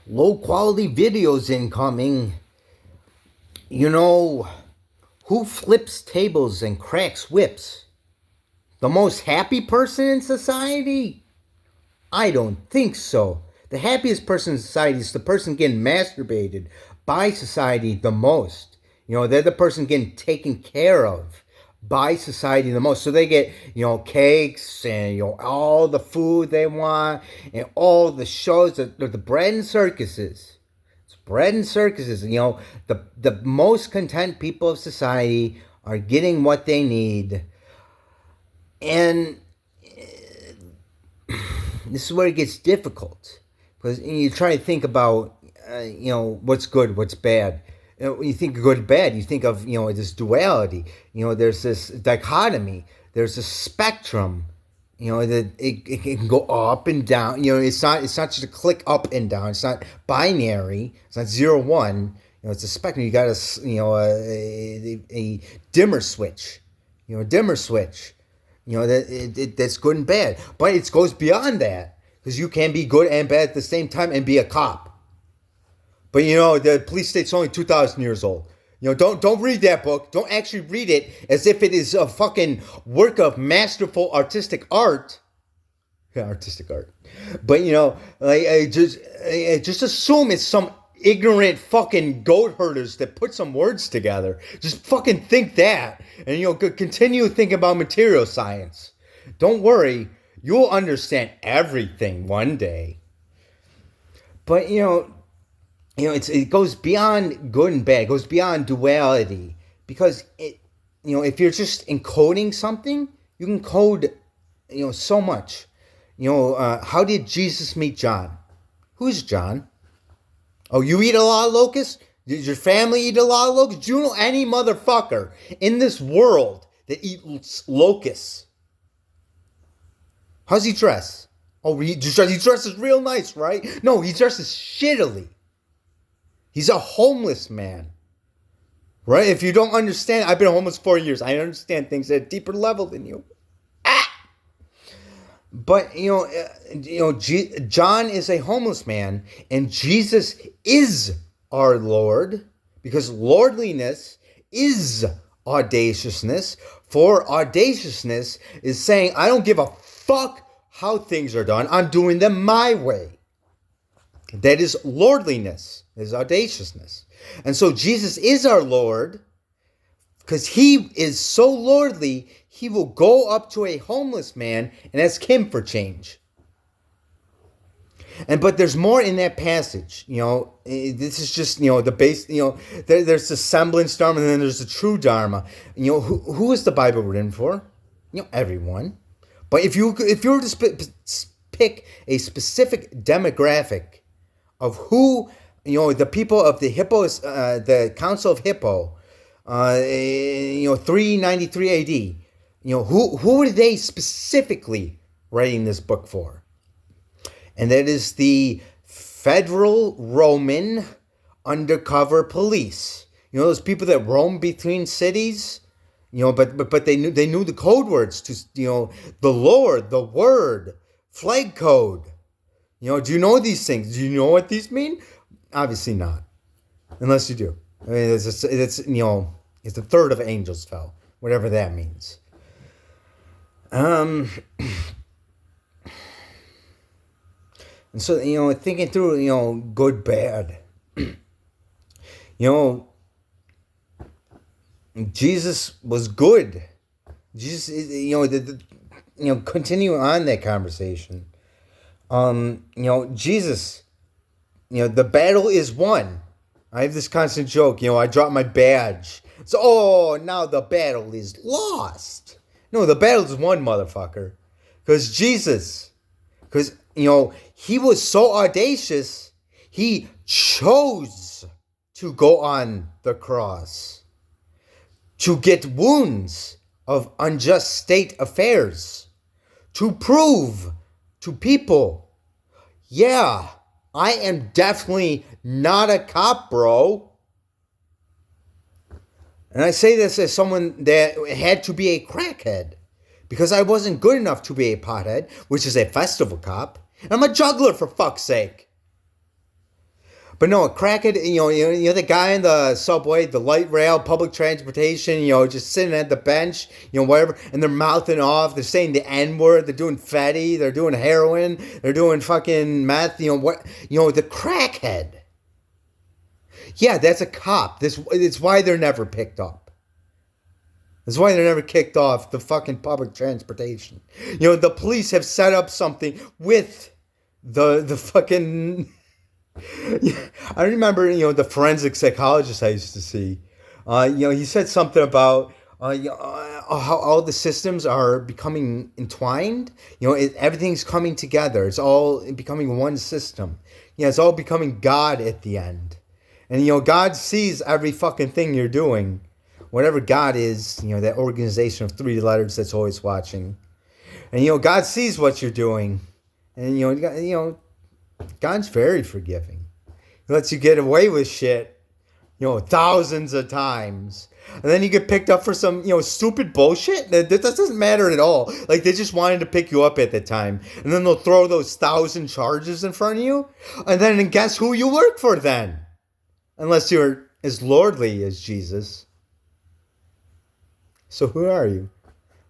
Low quality videos incoming. You know, who flips tables and cracks whips? The most happy person in society? I don't think so. The happiest person in society is the person getting masturbated by society the most. They're the person getting taken care of by society the most. So they get, cakes and, all the food they want and all the shows, the bread and circuses. It's bread and circuses. The most content people of society are getting what they need. And this is where it gets difficult because you try to think about what's good, what's bad. When you think of good and bad, you think of this duality. There's this dichotomy. There's a spectrum. That it can go up and down. It's not just a click up and down. It's not binary. It's not 0-1. It's a spectrum. You got a dimmer switch. A dimmer switch. That's good and bad. But it goes beyond that. Because you can be good and bad at the same time and be a cop. But the police state's only 2,000 years old. Don't read that book. Don't actually read it as if it is a fucking work of masterful artistic art. Yeah, artistic art. But just assume it's some ignorant fucking goat herders that put some words together. Just fucking think that. And continue thinking about material science. Don't worry, you'll understand everything one day. But it goes beyond good and bad. It goes beyond duality. Because if you're just encoding something, you can code so much. How did Jesus meet John? Who's John? Oh, you eat a lot of locusts? Did your family eat a lot of locusts? Do you know any motherfucker in this world that eats locusts? How's he dress? Oh, he dresses real nice, right? No, he dresses shittily. He's a homeless man. Right? If you don't understand, I've been homeless 4 years. I understand things at a deeper level than you. But, John is a homeless man, and Jesus is our Lord, because lordliness is audaciousness. For audaciousness is saying, I don't give a fuck how things are done. I'm doing them my way. That is lordliness, is audaciousness. And so Jesus is our Lord, because he is so lordly, he will go up to a homeless man and ask him for change. But there's more in that passage. This is just, the base, there's the semblance Dharma and then there's the true Dharma. Who is the Bible written for? Everyone. But if you were to pick a specific demographic of who, the people of the the Council of Hippo, 393 AD, who are they specifically writing this book for? And that is the Federal Roman Undercover Police. Those people that roam between cities, but they knew the code words to, the Lord, the Word, flag code. Do you know these things? Do you know what these mean? Obviously not, unless you do. I mean, it's a third of angels fell, whatever that means. And so, thinking through, good, bad. Jesus was good. Jesus, continue on that conversation. Jesus, the battle is won. I have this constant joke, I drop my badge. So, now the battle is lost. No, the battle is won, motherfucker. Because Jesus, he was so audacious, he chose to go on the cross, to get wounds of unjust state affairs, to prove to people, yeah, I am definitely not a cop, bro. And I say this as someone that had to be a crackhead, because I wasn't good enough to be a pothead, which is a festival cop. I'm a juggler, for fuck's sake. But no, a crackhead, the guy in the subway, the light rail, public transportation, just sitting at the bench, whatever, and they're mouthing off, they're saying the N word, they're doing fatty, they're doing heroin, they're doing fucking meth, the crackhead. Yeah, that's a cop. It's why they're never picked up. That's why they're never kicked off the fucking public transportation. The police have set up something with the fucking. I remember, the forensic psychologist I used to see. He said something about how all the systems are becoming entwined. Everything's coming together. It's all becoming one system. It's all becoming God at the end. And, God sees every fucking thing you're doing. Whatever God is, that organization of 3 letters that's always watching. And, God sees what you're doing. And, God's very forgiving. He lets you get away with shit, thousands of times. And then you get picked up for some, stupid bullshit. That doesn't matter at all. Like, they just wanted to pick you up at the time. And then they'll throw those 1,000 charges in front of you. And then guess who you work for then? Unless you're as lordly as Jesus. So who are you?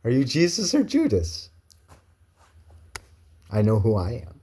Are you Jesus or Judas? I know who I am.